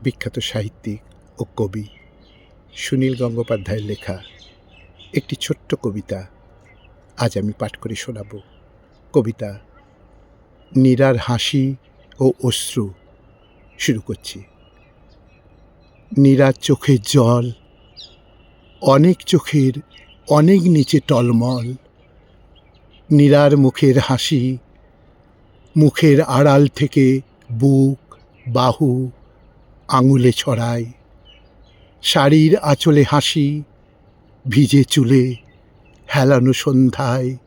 বিখ্যাত সাহিত্যিক ও কবি সুনীল গঙ্গোপাধ্যায়ের লেখা একটি ছোট্ট কবিতা আজ আমি পাঠ করে শোনাব। কবিতা নীরার হাসি ও অশ্রু। শুরু করছি। নীরার চোখের জল, অনেক চোখের অনেক নিচে টলমল। নীরার মুখের হাসি, মুখের আড়াল থেকে বুক, বাহু, আঙুলে ছড়ায়। শাড়ির আঁচলে হাসি, ভিজে চুলে হেলানো সন্ধ্যায়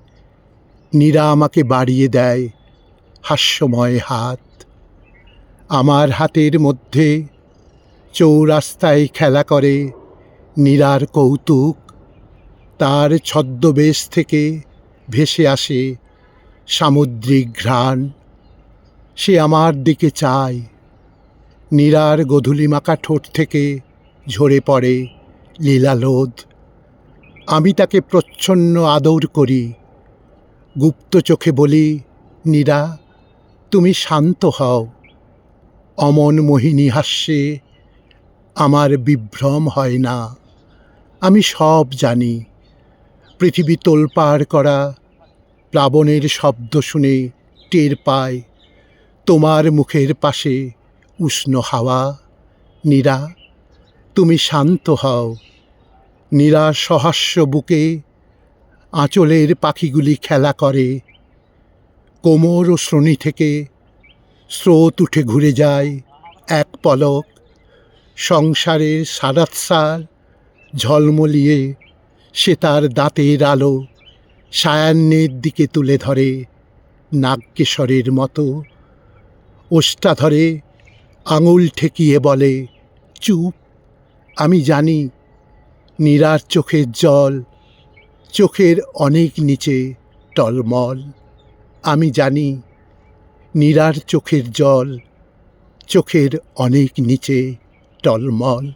নীরা আমাকে বাড়িয়ে দেয় হাস্যময় হাত। আমার হাতের মধ্যে চৌরাস্তায় খেলা করে নীরার কৌতুক। তার ছদ্মবেশ থেকে ভেসে আসে সামুদ্রিক ঘ্রাণ। সে আমার দিকে চায়। নীরার গোধূলিমাখা ঠোঁট থেকে ঝরে পড়ে লীলালোদ। আমি তাকে প্রচ্ছন্ন আদর করি। গুপ্ত চোখে বলি, নীরা, তুমি শান্ত হও। অমন মোহিনী হাস্যে আমার বিভ্রম হয় না। আমি সব জানি। পৃথিবী তোলপাড় করা প্লাবনের শব্দ শুনে টের পায় তোমার মুখের পাশে উষ্ণ হাওয়া। নীরা, তুমি শান্ত হও। নীরার সহাস্য বুকে আঁচলের পাখিগুলি খেলা করে। কোমর ও শ্রোণী থেকে স্রোত উঠে ঘুরে যায় এক পলক। সংসারের সারাৎসার ঝলমলিয়ে সে তার দাঁতের আলো সায়াহ্নের দিকে তুলে ধরে নাগকেশরের মতো। ওষ্ঠাধরে আঙুল ঠেকিয়ে বলে, চুপ। আমি জানি নীরার চোখের জল চোখের অনেক নিচে টলমল। আমি জানি নীরার চোখের জল চোখের অনেক নিচে টলমল।